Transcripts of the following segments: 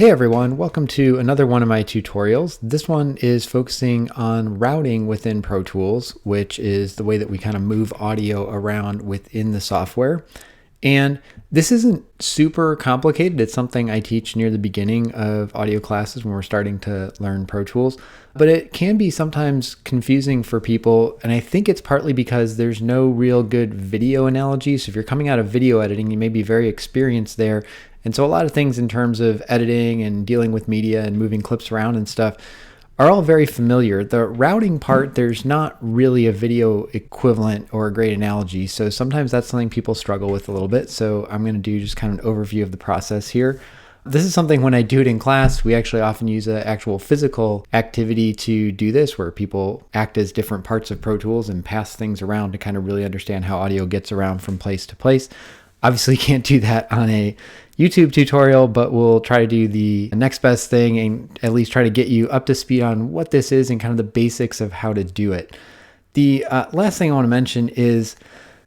Hey everyone, welcome to another one of my tutorials. This one is focusing on routing within Pro Tools, which is the way that we kind of move audio around within the software. And this isn't super complicated. It's something I teach near the beginning of audio classes when we're starting to learn Pro Tools, but it can be sometimes confusing for people. And I think it's partly because there's no real good video analogy. So if you're coming out of video editing, you may be very experienced there. And so a lot of things in terms of editing and dealing with media and moving clips around and stuff are all very familiar. The routing part, there's not really a video equivalent or a great analogy. So sometimes that's something people struggle with a little bit. So I'm going to do just kind of an overview of the process here. This is something when I do it in class, we actually often use an actual physical activity to do this, where people act as different parts of Pro Tools and pass things around to kind of really understand how audio gets around from place to place. Obviously can't do that on a YouTube tutorial, but we'll try to do the next best thing and at least try to get you up to speed on what this is and kind of the basics of how to do it. The last thing I want to mention is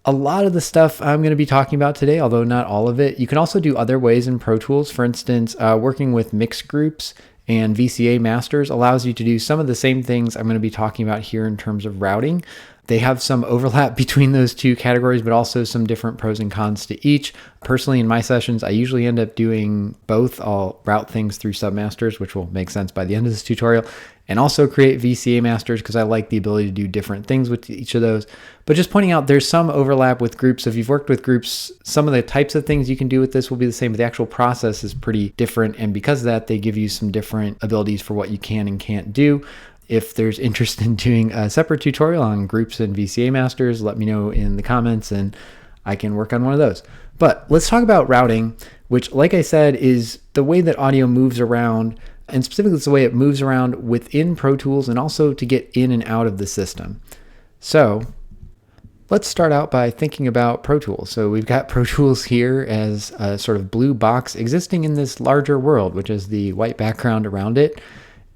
a lot of the stuff I'm going to be talking about today, although not all of it. You can also do other ways in Pro Tools. For instance, working with mix groups and VCA masters allows you to do some of the same things I'm going to be talking about here in terms of routing. They have some overlap between those two categories, but also some different pros and cons to each. Personally, in my sessions, I usually end up doing both. I'll route things through submasters, which will make sense by the end of this tutorial, and also create VCA masters because I like the ability to do different things with each of those. But just pointing out, there's some overlap with groups. If you've worked with groups, some of the types of things you can do with this will be the same, but the actual process is pretty different. And because of that, they give you some different abilities for what you can and can't do. If there's interest in doing a separate tutorial on groups and VCA masters, let me know in the comments and I can work on one of those. But let's talk about routing, which, like I said, is the way that audio moves around, and specifically it's the way it moves around within Pro Tools and also to get in and out of the system. So let's start out by thinking about Pro Tools. So we've got Pro Tools here as a sort of blue box existing in this larger world, which is the white background around it.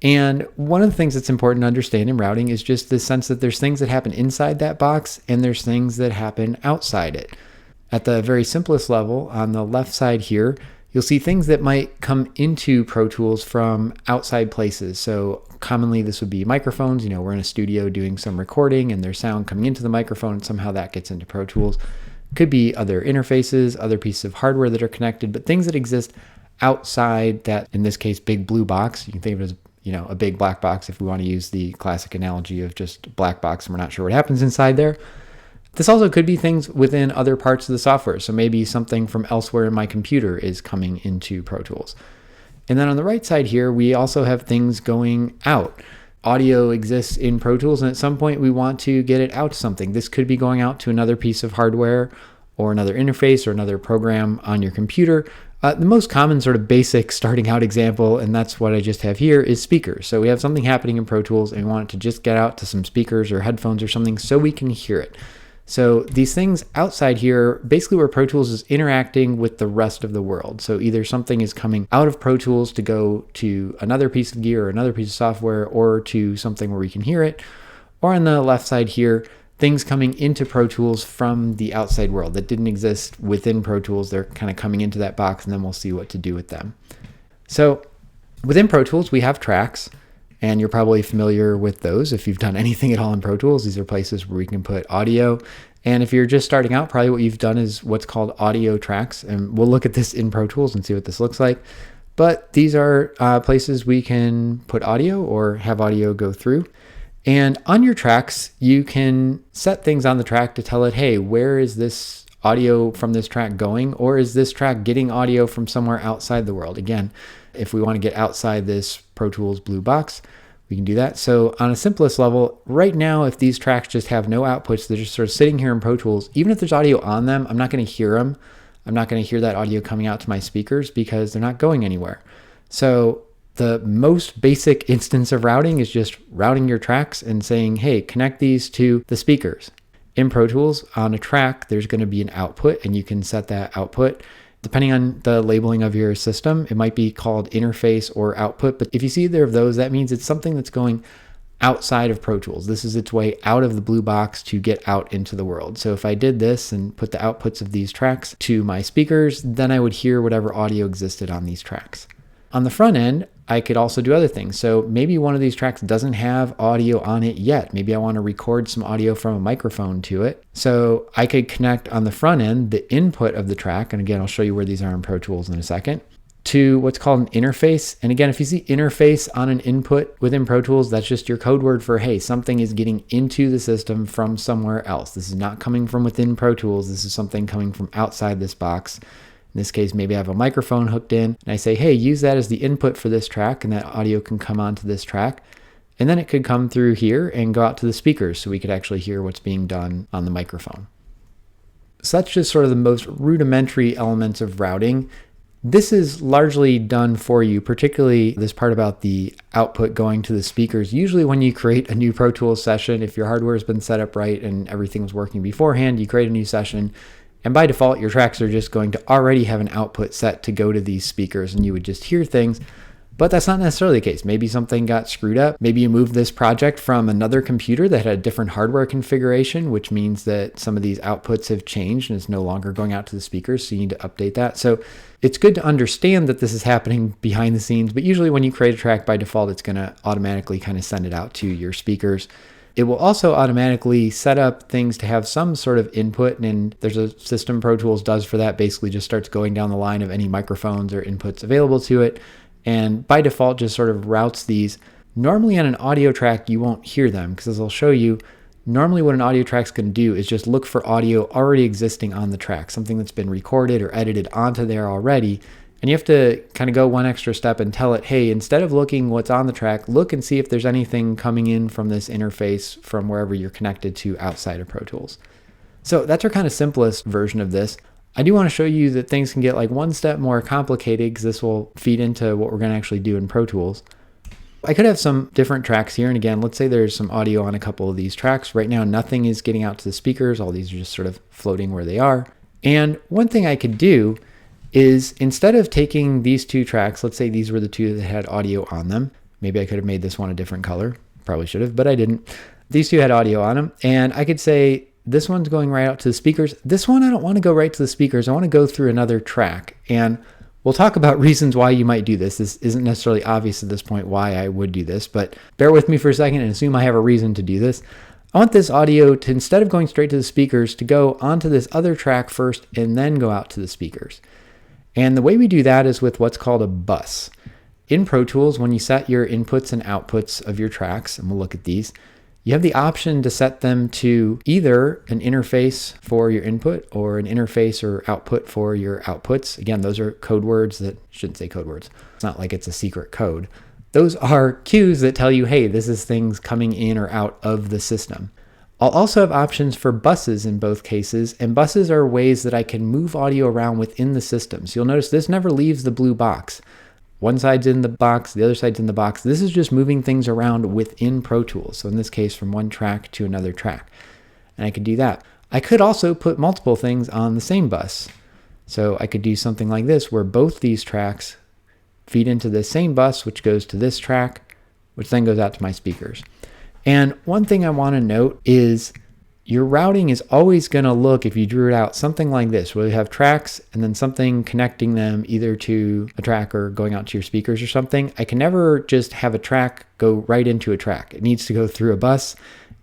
And one of the things that's important to understand in routing is just the sense that there's things that happen inside that box and there's things that happen outside it. At the very simplest level, on the left side here, you'll see things that might come into Pro Tools from outside places. So commonly this would be microphones. We're in a studio doing some recording and there's sound coming into the microphone and somehow that gets into Pro Tools. Could be other interfaces, other pieces of hardware that are connected, but things that exist outside that, in this case, big blue box. You can think of it as a big black box if we want to use the classic analogy of just black box and we're not sure what happens inside there. This also could be things within other parts of the software. So maybe something from elsewhere in my computer is coming into Pro Tools. And then on the right side here, we also have things going out. Audio exists in Pro Tools, and at some point we want to get it out to something. This could be going out to another piece of hardware or another interface or another program on your computer. The most common sort of basic starting out example, and that's what I just have here, is speakers. So we have something happening in Pro Tools and we want it to just get out to some speakers or headphones or something so we can hear it. So these things outside here, basically where Pro Tools is interacting with the rest of the world. So either something is coming out of Pro Tools to go to another piece of gear or another piece of software or to something where we can hear it. Or on the left side here, things coming into Pro Tools from the outside world that didn't exist within Pro Tools. They're kind of coming into that box and then we'll see what to do with them. So within Pro Tools, we have tracks, and you're probably familiar with those. If you've done anything at all in Pro Tools, these are places where we can put audio. And if you're just starting out, probably what you've done is what's called audio tracks. And we'll look at this in Pro Tools and see what this looks like. But these are places we can put audio or have audio go through. And on your tracks, you can set things on the track to tell it, hey, where is this audio from this track going? Or is this track getting audio from somewhere outside the world? Again, if we want to get outside this Pro Tools blue box, we can do that. So on a simplest level, right now, if these tracks just have no outputs, they're just sort of sitting here in Pro Tools, even if there's audio on them, I'm not going to hear them. I'm not going to hear that audio coming out to my speakers because they're not going anywhere. So the most basic instance of routing is just routing your tracks and saying, hey, connect these to the speakers. In Pro Tools, on a track, there's going to be an output, and you can set that output. Depending on the labeling of your system, it might be called interface or output. But if you see either of those, that means it's something that's going outside of Pro Tools. This is its way out of the blue box to get out into the world. So if I did this and put the outputs of these tracks to my speakers, then I would hear whatever audio existed on these tracks. On the front end, I could also do other things. So maybe one of these tracks doesn't have audio on it yet. Maybe I want to record some audio from a microphone to it. So I could connect on the front end the input of the track, and again, I'll show you where these are in Pro Tools in a second, to what's called an interface. And again, if you see interface on an input within Pro Tools, that's just your code word for, hey, something is getting into the system from somewhere else. This is not coming from within Pro Tools. This is something coming from outside this box. In this case, maybe I have a microphone hooked in and I say, hey, use that as the input for this track, and that audio can come onto this track. And then it could come through here and go out to the speakers so we could actually hear what's being done on the microphone. So that's just sort of the most rudimentary elements of routing. This is largely done for you, particularly this part about the output going to the speakers. Usually when you create a new Pro Tools session, if your hardware has been set up right and everything was working beforehand, you create a new session, and by default, your tracks are just going to already have an output set to go to these speakers, and you would just hear things. But that's not necessarily the case. Maybe something got screwed up. Maybe you moved this project from another computer that had a different hardware configuration, which means that some of these outputs have changed and it's no longer going out to the speakers, so you need to update that. So it's good to understand that this is happening behind the scenes, but usually when you create a track, by default, it's going to automatically kind of send it out to your speakers. It will also automatically set up things to have some sort of input, and there's a system Pro Tools does for that. Basically just starts going down the line of any microphones or inputs available to it, and by default just sort of routes these. Normally on an audio track, you won't hear them, because as I'll show you, normally what an audio track's going to do is just look for audio already existing on the track, something that's been recorded or edited onto there already. And you have to kind of go one extra step and tell it, hey, instead of looking what's on the track, look and see if there's anything coming in from this interface from wherever you're connected to outside of Pro Tools. So that's our kind of simplest version of this. I do want to show you that things can get like one step more complicated, because this will feed into what we're going to actually do in Pro Tools. I could have some different tracks here. And again, let's say there's some audio on a couple of these tracks. Right now, nothing is getting out to the speakers. All these are just sort of floating where they are. And one thing I could do is, instead of taking these two tracks, let's say these were the two that had audio on them. Maybe I could have made this one a different color. Probably should have, but I didn't. These two had audio on them. And I could say, this one's going right out to the speakers. This one, I don't want to go right to the speakers. I want to go through another track. And we'll talk about reasons why you might do this. This isn't necessarily obvious at this point why I would do this, but bear with me for a second and assume I have a reason to do this. I want this audio to, instead of going straight to the speakers, to go onto this other track first and then go out to the speakers. And the way we do that is with what's called a bus. In Pro Tools, when you set your inputs and outputs of your tracks, and we'll look at these, you have the option to set them to either an interface for your input or an interface or output for your outputs. Again, those are code words that shouldn't say code words. It's not like it's a secret code. Those are cues that tell you, hey, this is things coming in or out of the system. I'll also have options for buses in both cases, and buses are ways that I can move audio around within the system. So you'll notice this never leaves the blue box. One side's in the box, the other side's in the box. This is just moving things around within Pro Tools. So in this case, from one track to another track. And I could do that. I could also put multiple things on the same bus. So I could do something like this, where both these tracks feed into the same bus, which goes to this track, which then goes out to my speakers. And one thing I want to note is your routing is always going to look, if you drew it out, something like this, where you have tracks and then something connecting them either to a track or going out to your speakers or something. I can never just have a track go right into a track. It needs to go through a bus,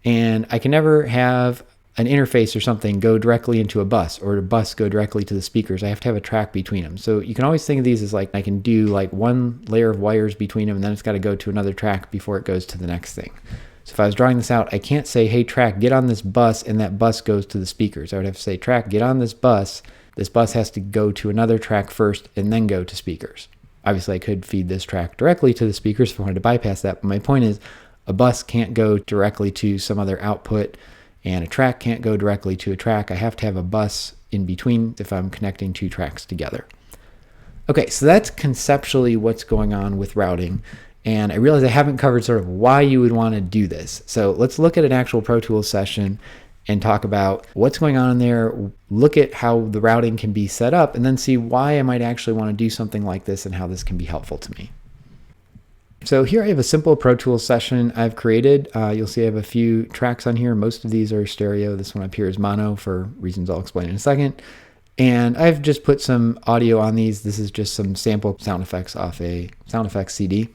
and I can never have an interface or something go directly into a bus, or a bus go directly to the speakers. I have to have a track between them. So you can always think of these as like, I can do like one layer of wires between them, and then it's got to go to another track before it goes to the next thing. So if I was drawing this out, I can't say, hey, track, get on this bus, and that bus goes to the speakers. I would have to say, track, get on this bus. This bus has to go to another track first and then go to speakers. Obviously, I could feed this track directly to the speakers if I wanted to bypass that. But my point is, a bus can't go directly to some other output, and a track can't go directly to a track. I have to have a bus in between if I'm connecting two tracks together. Okay, so that's conceptually what's going on with routing. And I realize I haven't covered sort of why you would want to do this. So let's look at an actual Pro Tools session and talk about what's going on in there, look at how the routing can be set up, and then see why I might actually want to do something like this and how this can be helpful to me. So here I have a simple Pro Tools session I've created. You'll see I have a few tracks on here. Most of these are stereo. This one up here is mono for reasons I'll explain in a second. And I've just put some audio on these. This is just some sample sound effects off a sound effects CD.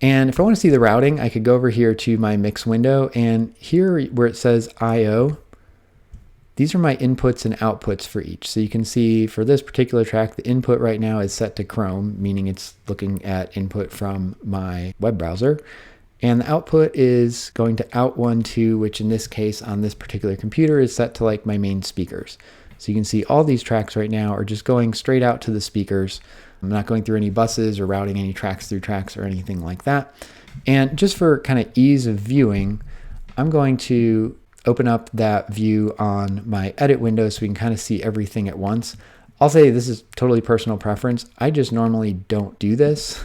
And if I want to see the routing, I could go over here to my mix window, and here where it says IO, these are my inputs and outputs for each. So you can see for this particular track, the input right now is set to Chrome, meaning it's looking at input from my web browser. And the output is going to out12, which in this case on this particular computer is set to like my main speakers. So you can see all these tracks right now are just going straight out to the speakers. I'm not going through any buses or routing any tracks through tracks or anything like that. And just for kind of ease of viewing, I'm going to open up that view on my edit window so we can kind of see everything at once. I'll say this is totally personal preference. I just normally don't do this.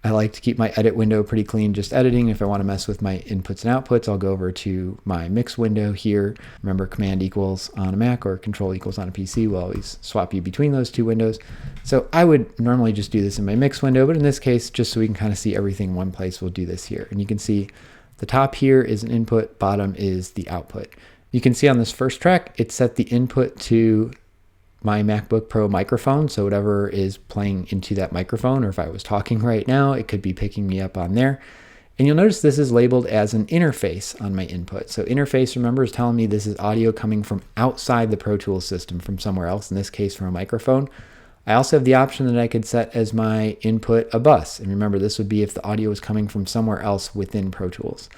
I like to keep my edit window pretty clean, just editing. If I want to mess with my inputs and outputs, I'll go over to my mix window here. Remember, Command equals on a Mac or Control equals on a PC will always swap you between those two windows. So I would normally just do this in my mix window, but in this case, just so we can kind of see everything in one place, we'll do this here. And you can see the top here is an input, bottom is the output. You can see on this first track, it set the input to my MacBook Pro microphone. So whatever is playing into that microphone, or if I was talking right now, it could be picking me up on there. And you'll notice this is labeled as an interface on my input. So interface, remember, is telling me this is audio coming from outside the Pro Tools system, from somewhere else, in this case from a microphone. I also have the option that I could set as my input a bus. And remember, this would be if the audio is coming from somewhere else within Pro Tools.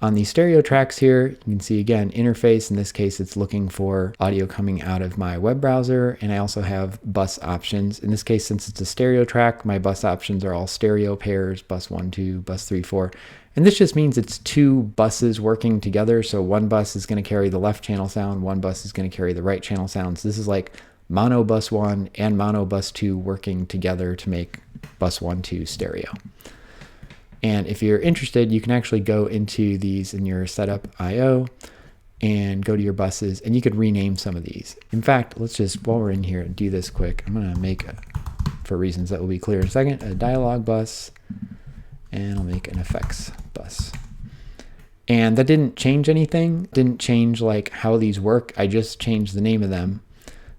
On these stereo tracks here, you can see again, interface. In this case, it's looking for audio coming out of my web browser. And I also have bus options. In this case, since it's a stereo track, my bus options are all stereo pairs, bus 1, 2, bus 3, 4. And this just means it's two buses working together. So one bus is going to carry the left channel sound, one bus is going to carry the right channel sounds. This is like mono bus 1 and mono bus 2 working together to make bus 1, 2 stereo. And if you're interested, you can actually go into these in your setup IO and go to your buses, and you could rename some of these. In fact, let's just, while we're in here, do this quick. I'm going to make, for reasons that will be clear in a second, a dialogue bus, and I'll make an effects bus. And that didn't change anything, didn't change like how these work. I just changed the name of them.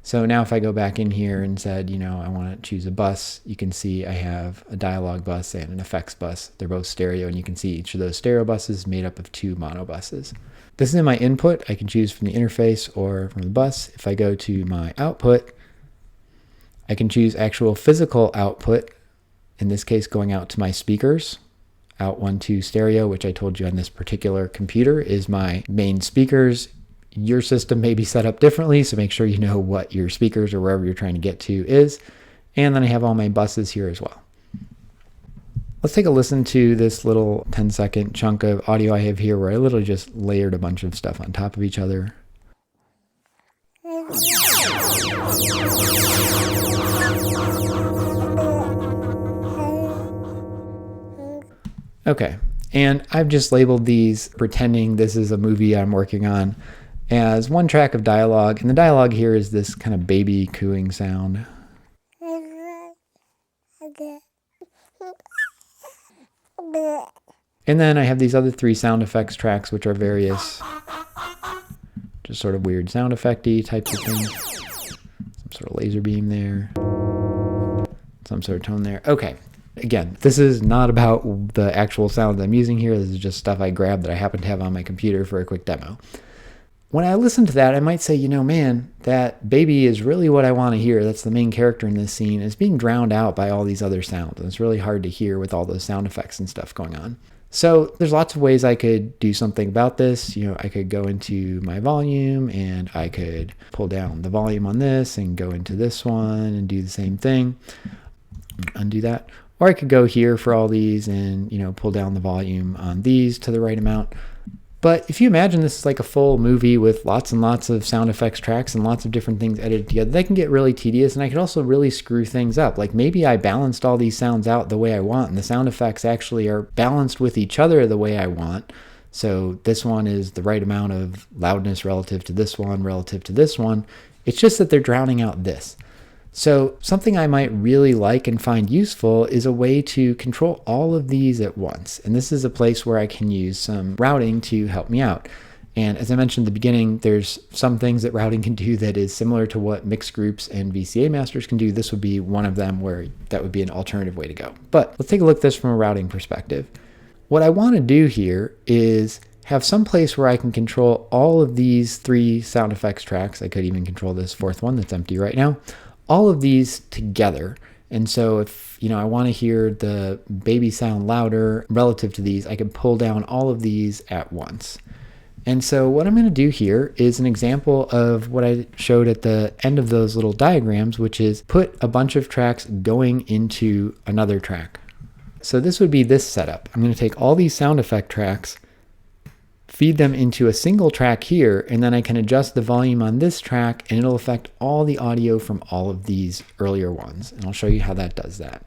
So now if I go back in here and said, I want to choose a bus, you can see I have a dialogue bus and an effects bus. They're both stereo, and you can see each of those stereo buses is made up of two mono buses. This is my input. I can choose from the interface or from the bus. If I go to my output, I can choose actual physical output, in this case going out to my speakers. Out 1, 2 stereo, which I told you on this particular computer is my main speakers. Your system may be set up differently, so make sure you know what your speakers or wherever you're trying to get to is. And then I have all my buses here as well. Let's take a listen to this little 10-second chunk of audio I have here where I literally just layered a bunch of stuff on top of each other. Okay, and I've just labeled these, pretending this is a movie I'm working on, as one track of dialogue. And the dialogue here is this kind of baby cooing sound. And then I have these other 3 sound effects tracks, which are various, just sort of weird sound effect-y types of things. Some sort of laser beam there. Some sort of tone there. Okay. Again, this is not about the actual sounds I'm using here. This is just stuff I grabbed that I happen to have on my computer for a quick demo. When I listen to that, I might say, man, that baby is really what I want to hear. That's the main character in this scene. It's being drowned out by all these other sounds. And it's really hard to hear with all those sound effects and stuff going on. So there's lots of ways I could do something about this. I could go into my volume and I could pull down the volume on this and go into this one and do the same thing. Undo that. Or I could go here for all these and, pull down the volume on these to the right amount. But if you imagine this is like a full movie with lots and lots of sound effects tracks and lots of different things edited together, that can get really tedious, and I could also really screw things up. Like maybe I balanced all these sounds out the way I want, and the sound effects actually are balanced with each other the way I want. So this one is the right amount of loudness relative to this one, relative to this one. It's just that they're drowning out this. So something I might really like and find useful is a way to control all of these at once. And this is a place where I can use some routing to help me out. And as I mentioned at the beginning, there's some things that routing can do that is similar to what mixed groups and VCA masters can do. This would be one of them where that would be an alternative way to go. But let's take a look at this from a routing perspective. What I want to do here is have some place where I can control all of these 3 sound effects tracks. I could even control this 4th one that's empty right now. All of these together. And so if I want to hear the baby sound louder relative to these, I can pull down all of these at once. And so what I'm going to do here is an example of what I showed at the end of those little diagrams, which is put a bunch of tracks going into another track. So this would be this setup. I'm going to take all these sound effect tracks, feed them into a single track here, and then I can adjust the volume on this track and it'll affect all the audio from all of these earlier ones. And I'll show you how that does that.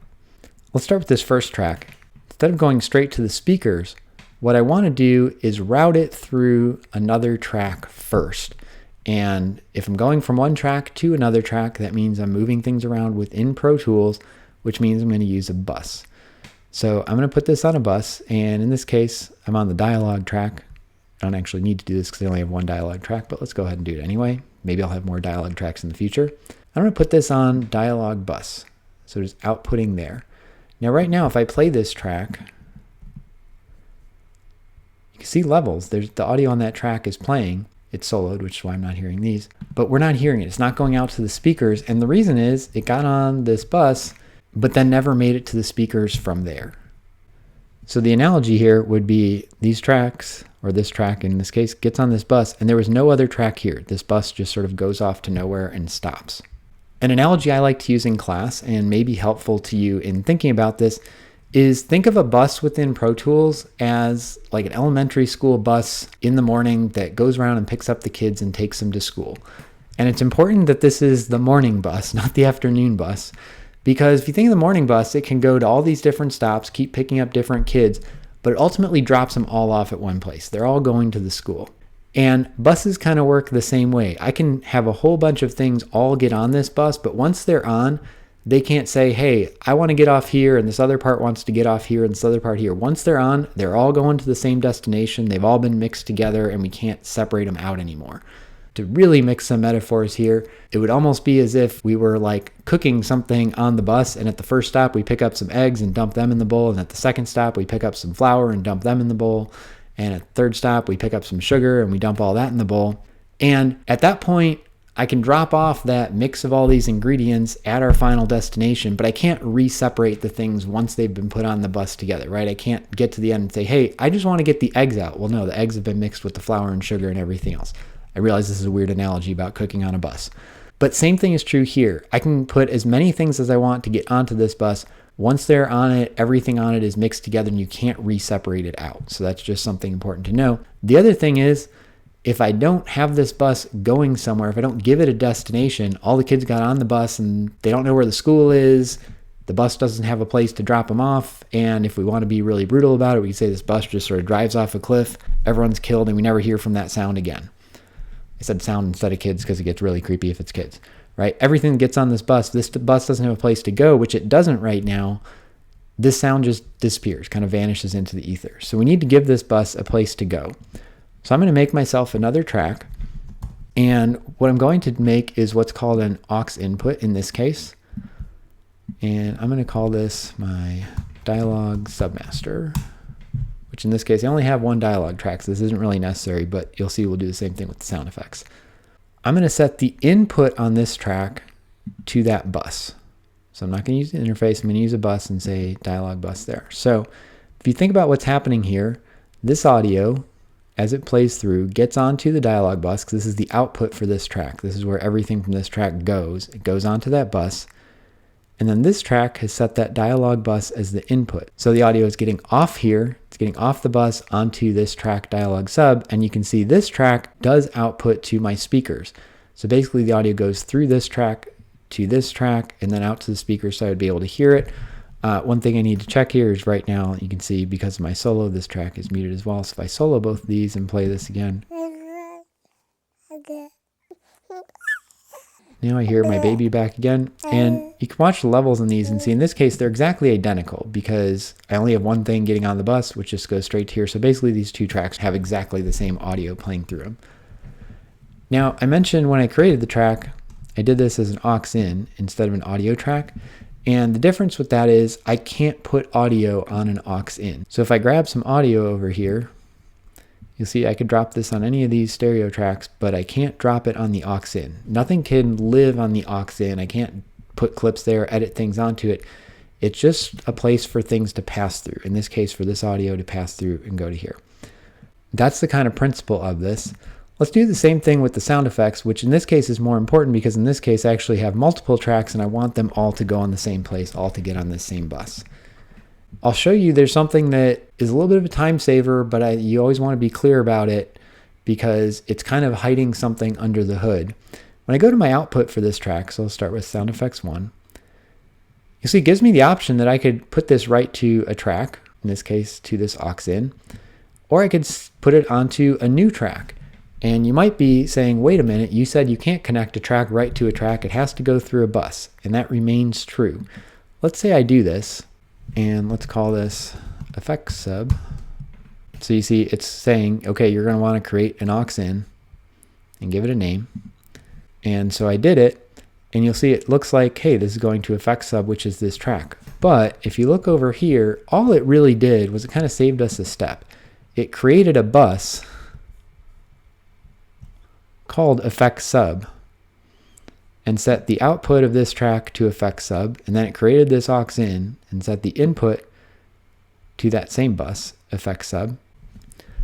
Let's start with this first track. Instead of going straight to the speakers, what I want to do is route it through another track first. And if I'm going from one track to another track, that means I'm moving things around within Pro Tools, which means I'm going to use a bus. So I'm going to put this on a bus, and in this case, I'm on the dialogue track. I don't actually need to do this because I only have one dialogue track, but let's go ahead and do it anyway. Maybe I'll have more dialogue tracks in the future. I'm going to put this on dialogue bus. So just outputting there. Now right now, if I play this track, you can see levels. There's the audio on that track is playing. It's soloed, which is why I'm not hearing these. But we're not hearing it. It's not going out to the speakers. And the reason is it got on this bus, but then never made it to the speakers from there. So the analogy here would be these tracks, or this track in this case, gets on this bus, and there was no other track here. This bus just sort of goes off to nowhere and stops. An analogy I like to use in class, and may be helpful to you in thinking about this, is think of a bus within Pro Tools as like an elementary school bus in the morning that goes around and picks up the kids and takes them to school. And it's important that this is the morning bus, not the afternoon bus, because if you think of the morning bus, it can go to all these different stops, keep picking up different kids, but it ultimately drops them all off at one place. They're all going to the school. And buses kind of work the same way. I can have a whole bunch of things all get on this bus, but once they're on, they can't say, hey, I want to get off here and this other part wants to get off here and this other part here. Once they're on, they're all going to the same destination. They've all been mixed together and we can't separate them out anymore. To really mix some metaphors here, it would almost be as if we were like cooking something on the bus, and at the first stop we pick up some eggs and dump them in the bowl, and at the second stop we pick up some flour and dump them in the bowl, and at the third stop we pick up some sugar and we dump all that in the bowl. And at that point, I can drop off that mix of all these ingredients at our final destination, but I can't re-separate the things once they've been put on the bus together, right? I can't get to the end and say, hey, I just want to get the eggs out. Well, no, the eggs have been mixed with the flour and sugar and everything else. I realize this is a weird analogy about cooking on a bus. But same thing is true here. I can put as many things as I want to get onto this bus. Once they're on it, everything on it is mixed together and you can't re-separate it out. So that's just something important to know. The other thing is, if I don't have this bus going somewhere, if I don't give it a destination, all the kids got on the bus and they don't know where the school is, the bus doesn't have a place to drop them off, and if we want to be really brutal about it, we can say this bus just sort of drives off a cliff, everyone's killed, and we never hear from that sound again. I said sound instead of kids because it gets really creepy if it's kids, right? Everything that gets on this bus doesn't have a place to go, which it doesn't right now. This sound just disappears, kind of vanishes into the ether. So we need to give this bus a place to go. So I'm going to make myself another track, and what I'm going to make is what's called an aux input in this case, and I'm going to call this my dialogue submaster, which in this case, I only have one dialogue track, so this isn't really necessary, but you'll see we'll do the same thing with the sound effects. I'm going to set the input on this track to that bus. So I'm not going to use the interface, I'm going to use a bus and say dialogue bus there. So if you think about what's happening here, this audio, as it plays through, gets onto the dialogue bus, because this is the output for this track. This is where everything from this track goes. It goes onto that bus. And then this track has set that dialogue bus as the input. So the audio is getting off here, it's getting off the bus onto this track dialogue sub, and you can see this track does output to my speakers. So basically the audio goes through this track to this track and then out to the speakers so I would be able to hear it. One thing I need to check here is right now, you can see because of my solo, this track is muted as well. So if I solo both of these and play this again, Now I hear my baby back again, and you can watch the levels in these and see in this case they're exactly identical because I only have one thing getting on the bus, which just goes straight to here. So basically these two tracks have exactly the same audio playing through them. Now I mentioned when I created the track, I did this as an aux in instead of an audio track. And the difference with that is I can't put audio on an aux in. So if I grab some audio over here, you'll see I could drop this on any of these stereo tracks, but I can't drop it on the aux in. Nothing can live on the aux in. I can't put clips there, edit things onto it. It's just a place for things to pass through. In this case, for this audio to pass through and go to here. That's the kind of principle of this. Let's do the same thing with the sound effects, which in this case is more important because in this case I actually have multiple tracks and I want them all to go on the same place, all to get on this same bus. I'll show you there's something that is a little bit of a time saver, but you always want to be clear about it because it's kind of hiding something under the hood. When I go to my output for this track, so I'll start with sound effects 1, you see it gives me the option that I could put this right to a track, in this case to this aux in, or I could put it onto a new track. And you might be saying, wait a minute, you said you can't connect a track right to a track. It has to go through a bus. And that remains true. Let's say I do this, and let's call this effects sub. So you see it's saying, okay, you're going to want to create an aux in and give it a name. And so I did it, and you'll see it looks like, hey, this is going to effects sub, which is this track. But if you look over here, all it really did was it kind of saved us a step. It created a bus called effects sub and set the output of this track to effects sub, and then it created this aux in and set the input to that same bus, effects sub.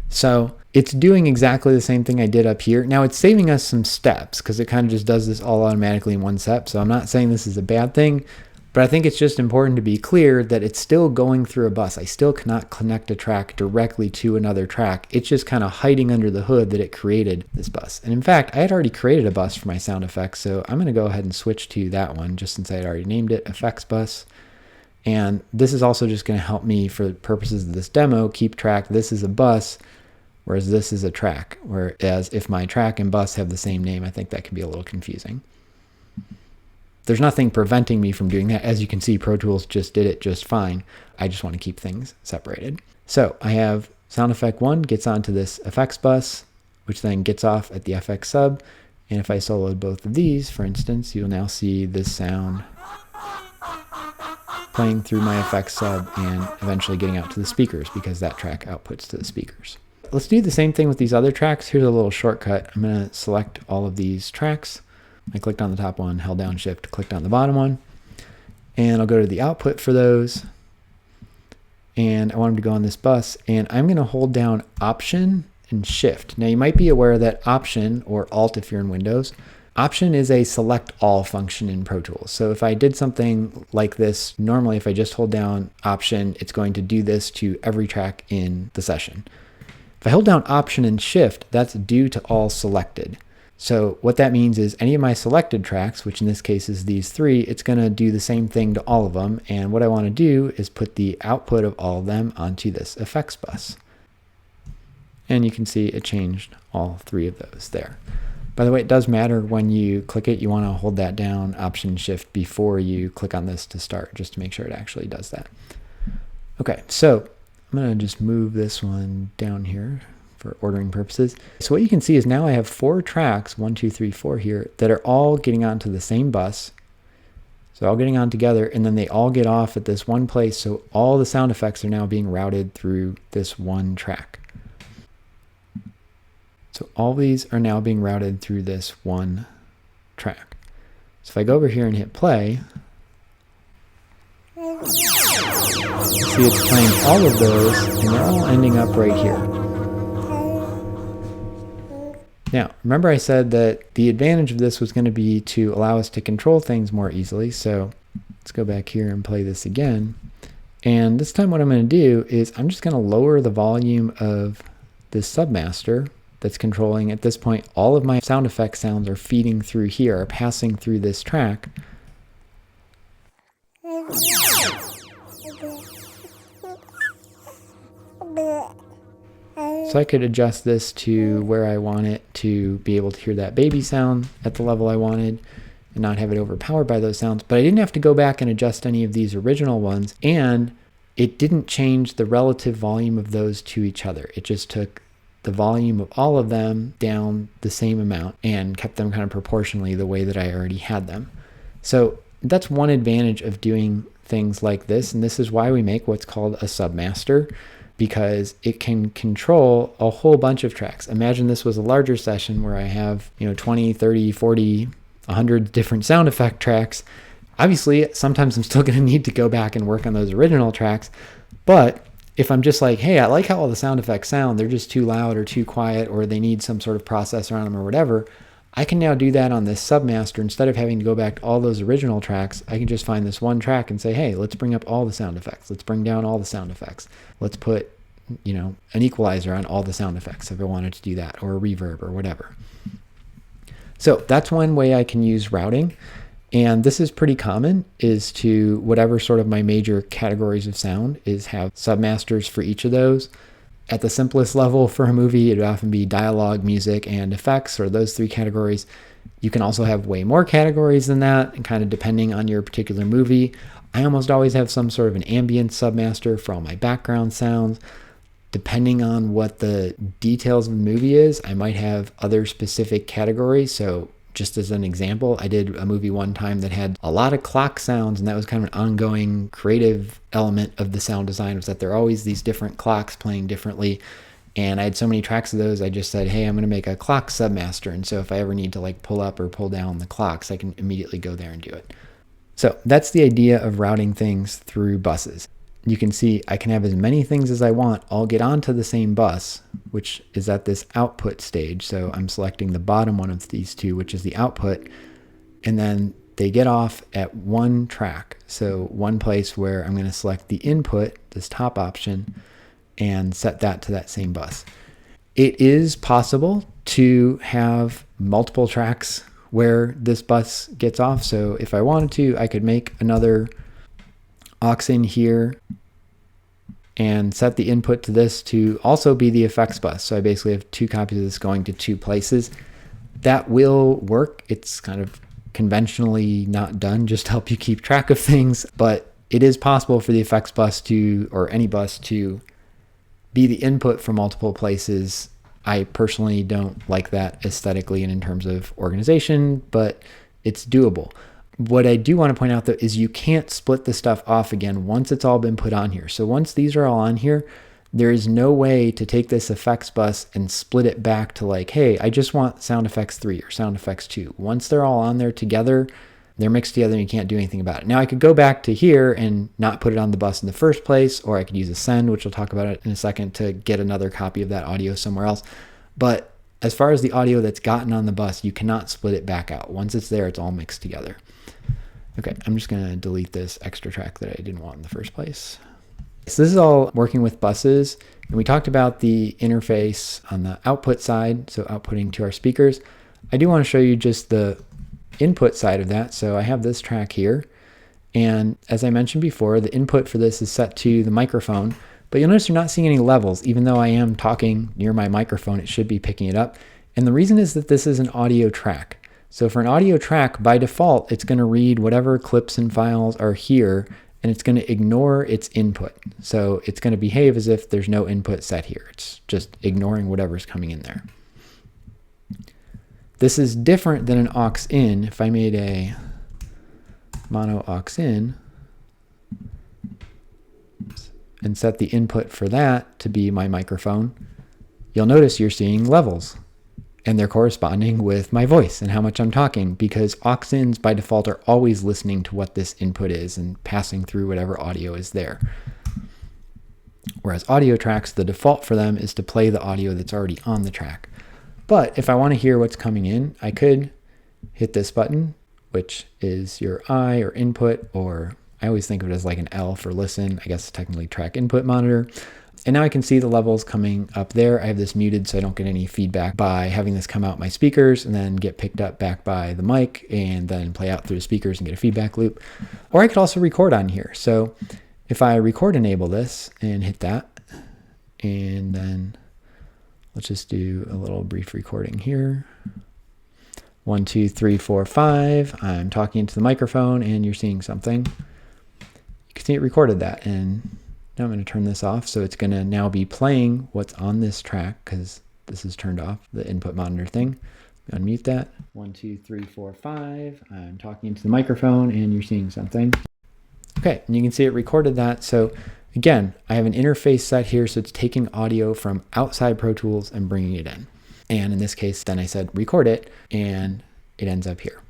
So it's doing exactly the same thing I did up here. Now it's saving us some steps because it kind of just does this all automatically in one step. So I'm not saying this is a bad thing, but I think it's just important to be clear that it's still going through a bus. I still cannot connect a track directly to another track. It's just kind of hiding under the hood that it created this bus. And in fact, I had already created a bus for my sound effects, so I'm going to go ahead and switch to that one just since I had already named it effects bus. And this is also just going to help me for the purposes of this demo keep track. This is a bus, whereas this is a track. Whereas if my track and bus have the same name, I think that can be a little confusing. There's nothing preventing me from doing that. As you can see, Pro Tools just did it just fine. I just want to keep things separated. So I have sound effect 1 gets onto this effects bus, which then gets off at the FX sub. And if I soloed both of these, for instance, you'll now see this sound playing through my effects sub and eventually getting out to the speakers because that track outputs to the speakers. Let's do the same thing with these other tracks. Here's a little shortcut. I'm going to select all of these tracks. I clicked on the top one, held down shift, clicked on the bottom one, and I'll go to the output for those. And I want them to go on this bus, and I'm going to hold down option and shift. Now you might be aware that option, or alt if you're in Windows, option is a select all function in Pro Tools. So if I did something like this, normally if I just hold down option, it's going to do this to every track in the session. If I hold down option and shift, that's do to all selected. So what that means is any of my selected tracks, which in this case is these 3, it's going to do the same thing to all of them. And what I want to do is put the output of all of them onto this effects bus. And you can see it changed all 3 of those there. By the way, it does matter when you click it. You want to hold that down, option shift, before you click on this to start, just to make sure it actually does that. Okay, so I'm going to just move this one down here for ordering purposes. So what you can see is now I have 4 tracks, 1, 2, 3, 4 here, that are all getting onto the same bus. So all getting on together, and then they all get off at this one place. So all the sound effects are now being routed through this one track. So all these are now being routed through this one track. So if I go over here and hit play, you see it's playing all of those, and they're all ending up right here. Now, remember I said that the advantage of this was going to be to allow us to control things more easily. So let's go back here and play this again. And this time what I'm going to do is I'm just going to lower the volume of this submaster that's controlling. At this point, all of my sound effect sounds are feeding through here, are passing through this track. So I could adjust this to where I want it to be able to hear that baby sound at the level I wanted. and not have it overpowered by those sounds. But I didn't have to go back and adjust any of these original ones, and it didn't change the relative volume of those to each other. It just took the volume of all of them down the same amount and kept them kind of proportionally the way that I already had them. So that's one advantage of doing things like this, and this is why we make what's called a submaster, because it can control a whole bunch of tracks. Imagine this was a larger session where I have 20, 30, 40, 100 different sound effect tracks. Obviously, sometimes I'm still going to need to go back and work on those original tracks, but if I'm just like, hey, I like how all the sound effects sound, they're just too loud or too quiet, or they need some sort of processor on them or whatever, I can now do that on this submaster. Instead of having to go back to all those original tracks, I can just find this one track and say, hey, let's bring up all the sound effects. Let's bring down all the sound effects. Let's put, an equalizer on all the sound effects if I wanted to do that, or a reverb or whatever. So that's one way I can use routing. And this is pretty common, is to whatever sort of my major categories of sound is have submasters for each of those. At the simplest level for a movie, it would often be dialogue, music, and effects, or those three categories. You can also have way more categories than that, and kind of depending on your particular movie. I almost always have some sort of an ambient submaster for all my background sounds. Depending on what the details of the movie is, I might have other specific categories. So just as an example, I did a movie one time that had a lot of clock sounds, and that was kind of an ongoing creative element of the sound design, was that there are always these different clocks playing differently. And I had so many tracks of those, I just said, hey, I'm going to make a clock submaster. And so if I ever need to like pull up or pull down the clocks, I can immediately go there and do it. So that's the idea of routing things through buses. You can see I can have as many things as I want all get onto the same bus, which is at this output stage. So I'm selecting the bottom one of these two, which is the output, and then they get off at one track. So one place where I'm going to select the input, this top option, and set that to that same bus. It is possible to have multiple tracks where this bus gets off. So if I wanted to, I could make another aux in here and set the input to this to also be the effects bus. So I basically have two copies of this going to two places. That will work. It's kind of conventionally not done just to help you keep track of things, but it is possible for the effects bus to, or any bus, to be the input for multiple places. I personally don't like that aesthetically and in terms of organization, but it's doable. What I do want to point out, though, is you can't split the stuff off again once it's all been put on here. So once these are all on here, there is no way to take this effects bus and split it back to like, hey, I just want sound effects 3 or sound effects 2. Once they're all on there together, they're mixed together and you can't do anything about it. Now I could go back to here and not put it on the bus in the first place, or I could use a send, which we'll talk about it in a second, to get another copy of that audio somewhere else. But as far as the audio that's gotten on the bus, you cannot split it back out. Once it's there, it's all mixed together. Okay, I'm just going to delete this extra track that I didn't want in the first place. So this is all working with buses, and we talked about the interface on the output side, so outputting to our speakers. I do want to show you just the input side of that. So I have this track here, and as I mentioned before, the input for this is set to the microphone, but you'll notice you're not seeing any levels. Even though I am talking near my microphone, it should be picking it up. And the reason is that this is an audio track. So for an audio track, by default, it's going to read whatever clips and files are here, and it's going to ignore its input. So it's going to behave as if there's no input set here. It's just ignoring whatever's coming in there. This is different than an aux in. If I made a mono aux in and set the input for that to be my microphone, you'll notice you're seeing levels. And they're corresponding with my voice and how much I'm talking, because aux-ins by default are always listening to what this input is and passing through whatever audio is there. Whereas audio tracks, the default for them is to play the audio that's already on the track. But if I want to hear what's coming in, I could hit this button, which is your I or input, or I always think of it as like an L for listen, I guess technically track input monitor. And now I can see the levels coming up there. I have this muted so I don't get any feedback by having this come out my speakers and then get picked up back by the mic and then play out through the speakers and get a feedback loop. Or I could also record on here. So if I record enable this and hit that, and then let's just do a little brief recording here. 1, 2, 3, 4, 5. I'm talking into the microphone and you're seeing something. You can see it recorded that. And now I'm going to turn this off. So it's going to now be playing what's on this track because this is turned off, the input monitor thing. Unmute that. 1, 2, 3, 4, 5. I'm talking into the microphone and you're seeing something. Okay, and you can see it recorded that. So again, I have an interface set here, so it's taking audio from outside Pro Tools and bringing it in. And in this case, then I said record it, and it ends up here.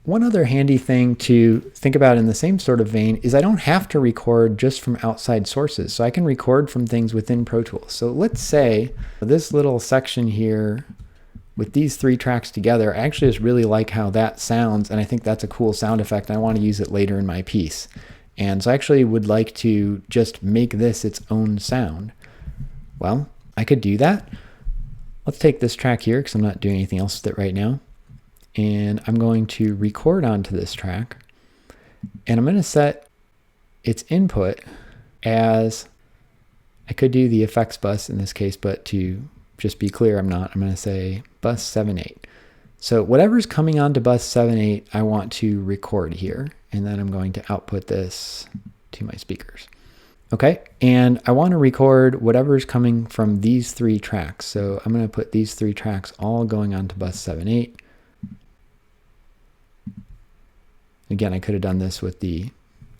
One other handy thing to think about in the same sort of vein is I don't have to record just from outside sources. So I can record from things within Pro Tools. So let's say this little section here with these 3 tracks together, I actually just really like how that sounds, and I think that's a cool sound effect. I want to use it later in my piece. And so I actually would like to just make this its own sound. Well, I could do that. Let's take this track here because I'm not doing anything else with it right now. And I'm going to record onto this track. And I'm going to set its input as, I could do the effects bus in this case, but to just be clear, I'm not. I'm going to say bus 7/8. So whatever's coming onto bus 7/8, I want to record here. And then I'm going to output this to my speakers. Okay, and I want to record whatever's coming from these 3 tracks. So I'm going to put these 3 tracks all going onto bus 7/8. Again, I could have done this with the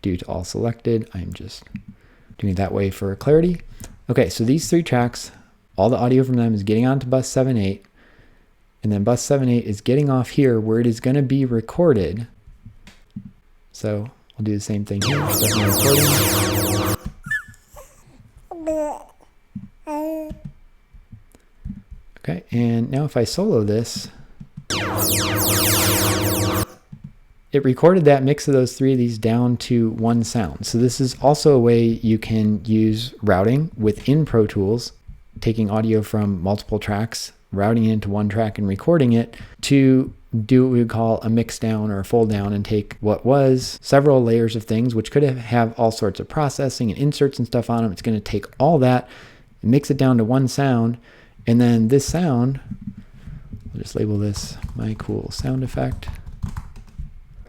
do to all selected. I'm just doing it that way for clarity. Okay, so these 3 tracks, all the audio from them is getting onto bus 7/8. And then bus 7/8 is getting off here where it is going to be recorded. So I'll do the same thing here. Start my recording. Okay, and now if I solo this, it recorded that mix of those 3 of these down to one sound. So this is also a way you can use routing within Pro Tools, taking audio from multiple tracks, routing it into one track and recording it to do what we would call a mix down or a fold down and take what was several layers of things, which could have all sorts of processing and inserts and stuff on them. It's going to take all that and mix it down to one sound. And then this sound, I'll just label this my cool sound effect,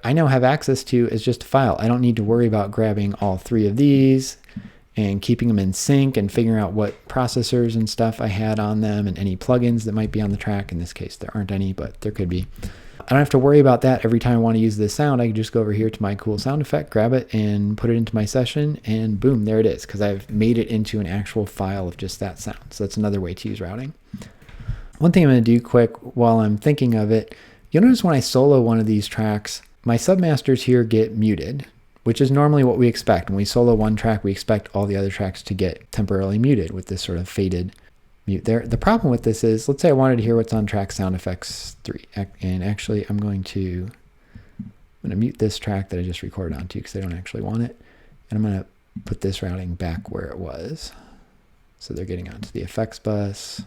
I now have access to as just a file. I don't need to worry about grabbing all 3 of these and keeping them in sync and figuring out what processors and stuff I had on them and any plugins that might be on the track. In this case, there aren't any, but there could be. I don't have to worry about that every time I want to use this sound. I can just go over here to my cool sound effect, grab it and put it into my session, and boom, there it is, because I've made it into an actual file of just that sound. So that's another way to use routing. One thing I'm going to do quick while I'm thinking of it, you'll notice when I solo one of these tracks, my submasters here get muted, which is normally what we expect. When we solo one track, we expect all the other tracks to get temporarily muted with this sort of faded mute there. The problem with this is, let's say I wanted to hear what's on track sound effects 3. And actually, I'm going to mute this track that I just recorded onto because I don't actually want it. And I'm going to put this routing back where it was. So they're getting onto the effects bus,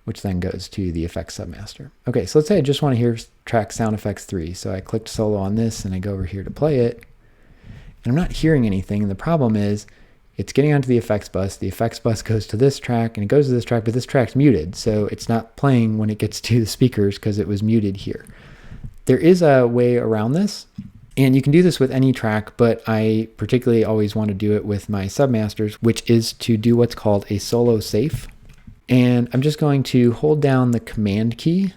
which then goes to the effects submaster. Okay, so let's say I just want to hear track sound effects 3. So I clicked solo on this and I go over here to play it. And I'm not hearing anything. And the problem is it's getting onto the effects bus. The effects bus goes to this track and it goes to this track, but this track's muted. So it's not playing when it gets to the speakers because it was muted here. There is a way around this. And you can do this with any track, but I particularly always want to do it with my submasters, which is to do what's called a solo safe. And I'm just going to hold down the command key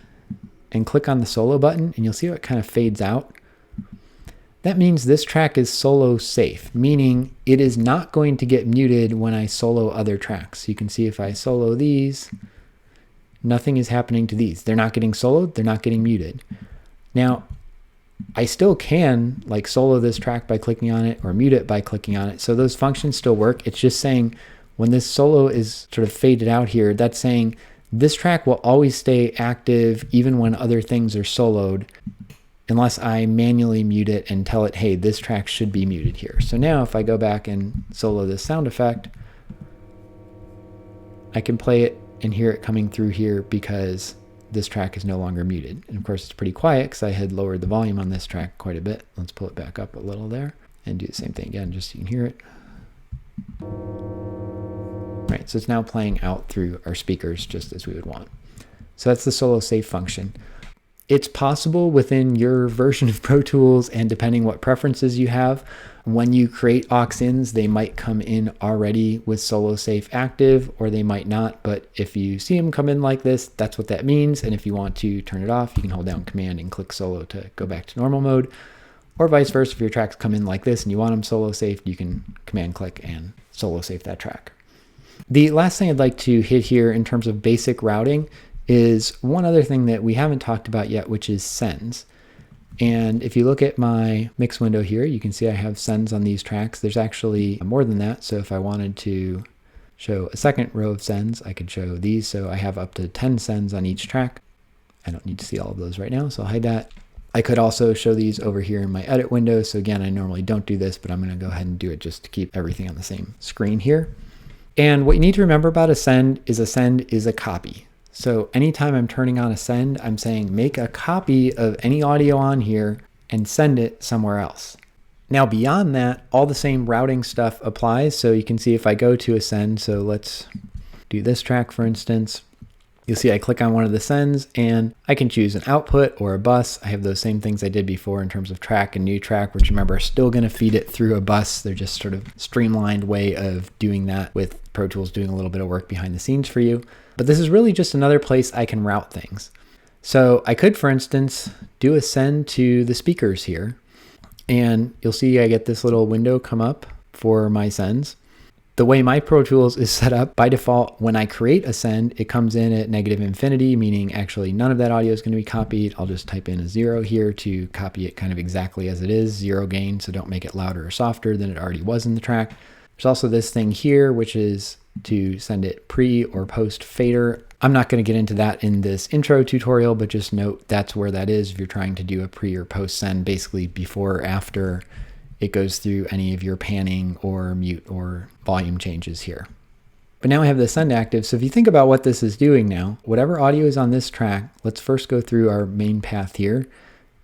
and click on the solo button, and you'll see how it kind of fades out. That means this track is solo safe, meaning it is not going to get muted when I solo other tracks. You can see if I solo these, nothing is happening to these. They're not getting soloed, they're not getting muted. Now, I still can like solo this track by clicking on it or mute it by clicking on it. So those functions still work. It's just saying when this solo is sort of faded out here, that's saying this track will always stay active even when other things are soloed, unless I manually mute it and tell it, hey, this track should be muted here. So now if I go back and solo this sound effect, I can play it and hear it coming through here because this track is no longer muted. And of course it's pretty quiet because I had lowered the volume on this track quite a bit. Let's pull it back up a little there and do the same thing again, just so you can hear it. Right, so it's now playing out through our speakers just as we would want. So that's the solo safe function. It's possible within your version of Pro Tools, and depending what preferences you have, when you create aux-ins, they might come in already with solo safe active, or they might not. But if you see them come in like this, that's what that means. And if you want to turn it off, you can hold down Command and click solo to go back to normal mode, or vice versa. If your tracks come in like this and you want them solo safe, you can Command click and solo safe that track. The last thing I'd like to hit here in terms of basic routing is one other thing that we haven't talked about yet, which is sends. And if you look at my mix window here, you can see I have sends on these tracks. There's actually more than that. So if I wanted to show a second row of sends, I could show these. So I have up to 10 sends on each track. I don't need to see all of those right now, so I'll hide that. I could also show these over here in my edit window. So again, I normally don't do this, but I'm going to go ahead and do it just to keep everything on the same screen here. And what you need to remember about a send is a copy. So anytime I'm turning on a send, I'm saying make a copy of any audio on here and send it somewhere else. Now beyond that, all the same routing stuff applies. So you can see if I go to a send, so let's do this track for instance, you'll see I click on one of the sends and I can choose an output or a bus. I have those same things I did before in terms of track and new track, which remember are still going to feed it through a bus. They're just sort of streamlined way of doing that with Pro Tools doing a little bit of work behind the scenes for you. But this is really just another place I can route things. So I could, for instance, do a send to the speakers here. And you'll see I get this little window come up for my sends. The way my Pro Tools is set up, by default, when I create a send, it comes in at -infinity, meaning actually none of that audio is going to be copied. I'll just type in a 0 here to copy it kind of exactly as it is, 0 gain, so don't make it louder or softer than it already was in the track. There's also this thing here, which is to send it pre or post fader. I'm not going to get into that in this intro tutorial, but just note that's where that is if you're trying to do a pre or post send, basically before or after it goes through any of your panning or mute or volume changes here. But now I have the send active. So if you think about what this is doing now, whatever audio is on this track, let's first go through our main path here.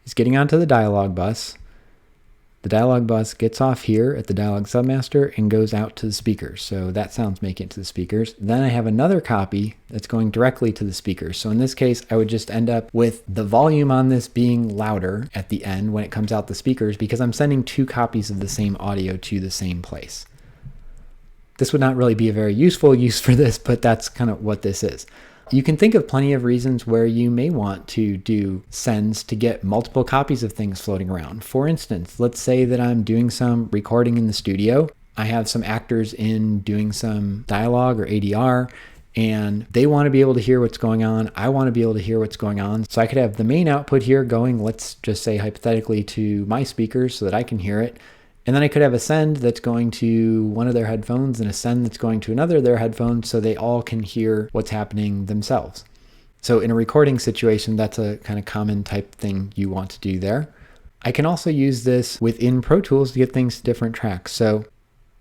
It's getting onto the dialog bus. The dialog bus gets off here at the dialog submaster and goes out to the speakers. So that sound's making it to the speakers. Then I have another copy that's going directly to the speakers. So in this case, I would just end up with the volume on this being louder at the end when it comes out the speakers because I'm sending 2 copies of the same audio to the same place. This would not really be a very useful use for this, but that's kind of what this is. You can think of plenty of reasons where you may want to do sends to get multiple copies of things floating around. For instance, let's say that I'm doing some recording in the studio. I have some actors in doing some dialogue or ADR, and they want to be able to hear what's going on. I want to be able to hear what's going on. So I could have the main output here going, let's just say hypothetically, to my speakers so that I can hear it. And then I could have a send that's going to one of their headphones and a send that's going to another of their headphones so they all can hear what's happening themselves. So in a recording situation, that's a kind of common type thing you want to do there. I can also use this within Pro Tools to get things to different tracks. So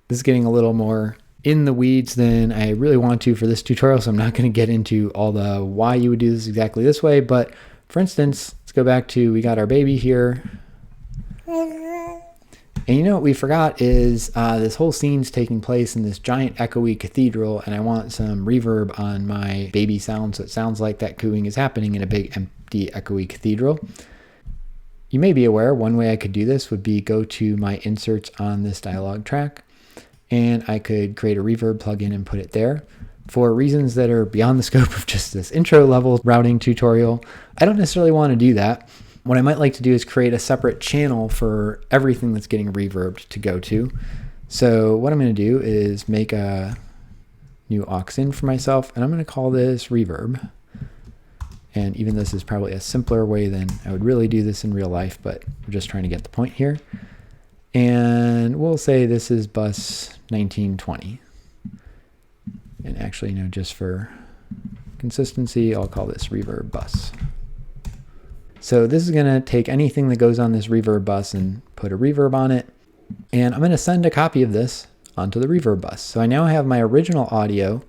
this is getting a little more in the weeds than I really want to for this tutorial, so I'm not going to get into all the why you would do this exactly this way. But for instance, let's go back to, we got our baby here. And you know what we forgot is this whole scene's taking place in this giant echoey cathedral, and I want some reverb on my baby sound so it sounds like that cooing is happening in a big empty echoey cathedral. You may be aware one way I could do this would be go to my inserts on this dialogue track, and I could create a reverb plugin and put it there. For reasons that are beyond the scope of just this intro level routing tutorial, I don't necessarily want to do that. What I might like to do is create a separate channel for everything that's getting reverbed to go to. So what I'm going to do is make a new aux-in for myself, and I'm going to call this reverb. And even this is probably a simpler way than I would really do this in real life, but we're just trying to get the point here. And we'll say this is bus 1920. And actually, just for consistency, I'll call this reverb bus. So this is going to take anything that goes on this reverb bus and put a reverb on it. And I'm going to send a copy of this onto the reverb bus. So I now have my original audio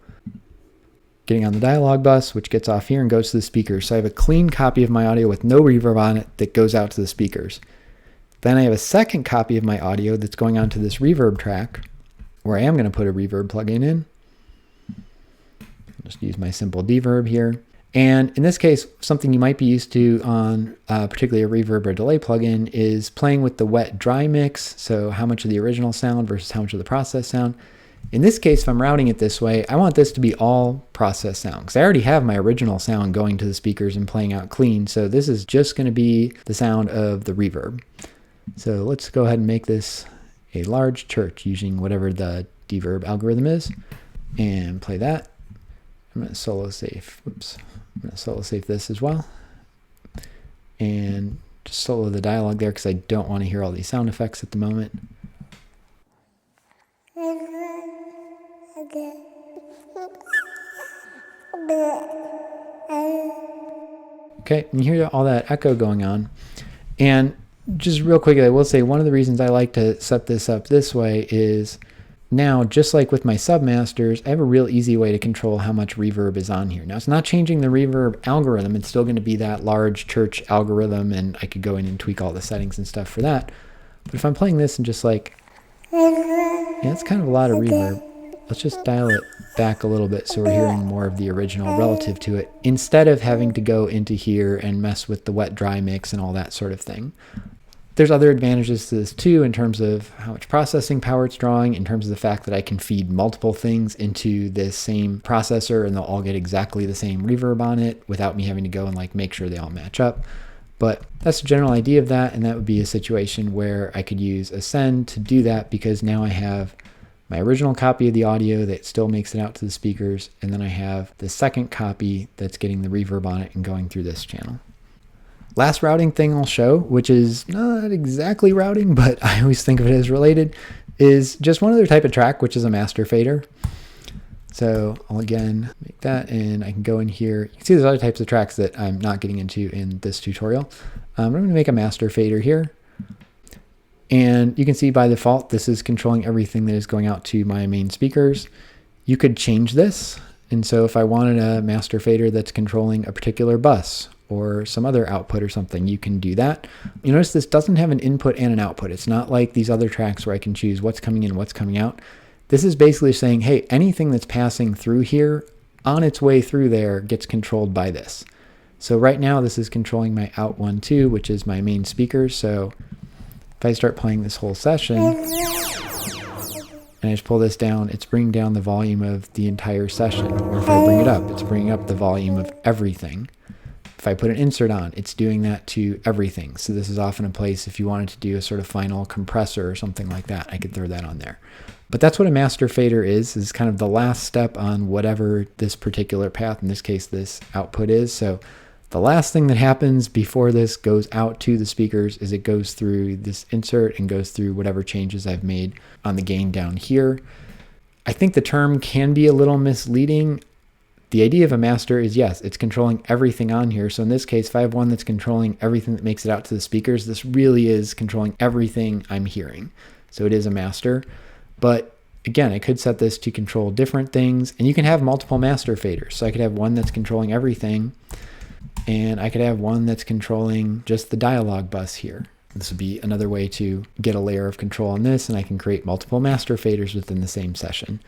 getting on the dialog bus, which gets off here and goes to the speakers. So I have a clean copy of my audio with no reverb on it that goes out to the speakers. Then I have a second copy of my audio that's going onto this reverb track where I am going to put a reverb plugin in. I'll just use my simple deverb here. And in this case, something you might be used to on particularly a reverb or delay plugin is playing with the wet dry mix. So how much of the original sound versus how much of the process sound. In this case, if I'm routing it this way, I want this to be all process sound because I already have my original sound going to the speakers and playing out clean. So this is just going to be the sound of the reverb. So let's go ahead and make this a large church using whatever the deverb algorithm is and play that. I'm going to solo save. Whoops. I'm going to solo save this as well. And just solo the dialogue there because I don't want to hear all these sound effects at the moment. Okay, and you hear all that echo going on. And just real quickly, I will say one of the reasons I like to set this up this way is now, just like with my submasters, I have a real easy way to control how much reverb is on here. Now, it's not changing the reverb algorithm. It's still going to be that large church algorithm, and I could go in and tweak all the settings and stuff for that. But if I'm playing this and just like, yeah, it's kind of a lot of reverb. Let's just dial it back a little bit so we're hearing more of the original relative to it, instead of having to go into here and mess with the wet dry mix and all that sort of thing. There's other advantages to this too in terms of how much processing power it's drawing, in terms of the fact that I can feed multiple things into this same processor and they'll all get exactly the same reverb on it without me having to go and like make sure they all match up. But that's the general idea of that, and that would be a situation where I could use Ascend to do that because now I have my original copy of the audio that still makes it out to the speakers, and then I have the second copy that's getting the reverb on it and going through this channel. Last routing thing I'll show, which is not exactly routing, but I always think of it as related, is just one other type of track, which is a master fader. So I'll again make that, and I can go in here. You can see there's other types of tracks that I'm not getting into in this tutorial. I'm going to make a master fader here. And you can see by default, this is controlling everything that is going out to my main speakers. You could change this. And so if I wanted a master fader that's controlling a particular bus or some other output or something, you can do that. You notice this doesn't have an input and an output. It's not like these other tracks where I can choose what's coming in, what's coming out. This is basically saying, hey, anything that's passing through here on its way through there gets controlled by this. So right now this is controlling my out 1, 2, which is my main speaker. So if I start playing this whole session and I just pull this down, it's bringing down the volume of the entire session. Or if I bring it up, it's bringing up the volume of everything. If I put an insert on, it's doing that to everything. So this is often a place if you wanted to do a sort of final compressor or something like that, I could throw that on there. But that's what a master fader is kind of the last step on whatever this particular path, in this case, this output is. So the last thing that happens before this goes out to the speakers is it goes through this insert and goes through whatever changes I've made on the gain down here. I think the term can be a little misleading. The idea of a master is, yes, it's controlling everything on here. So in this case, if I have one that's controlling everything that makes it out to the speakers, this really is controlling everything I'm hearing. So it is a master. But again, I could set this to control different things, and you can have multiple master faders. So I could have one that's controlling everything, and I could have one that's controlling just the dialogue bus here. This would be another way to get a layer of control on this, and I can create multiple master faders within the same session.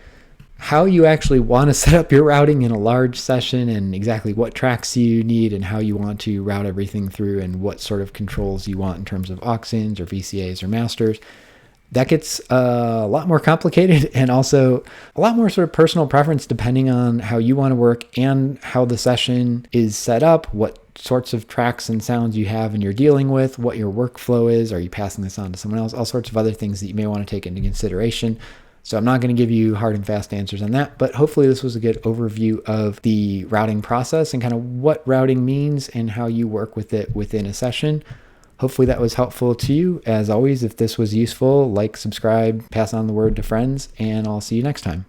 How you actually want to set up your routing in a large session, and exactly what tracks you need and how you want to route everything through, and what sort of controls you want in terms of aux-ins or VCAs or masters, that gets a lot more complicated, and also a lot more sort of personal preference depending on how you want to work and how the session is set up, what sorts of tracks and sounds you have and you're dealing with, what your workflow is, are you passing this on to someone else, all sorts of other things that you may want to take into consideration. So I'm not going to give you hard and fast answers on that, but hopefully this was a good overview of the routing process and kind of what routing means and how you work with it within a session. Hopefully that was helpful to you. As always, if this was useful, like, subscribe, pass on the word to friends, and I'll see you next time.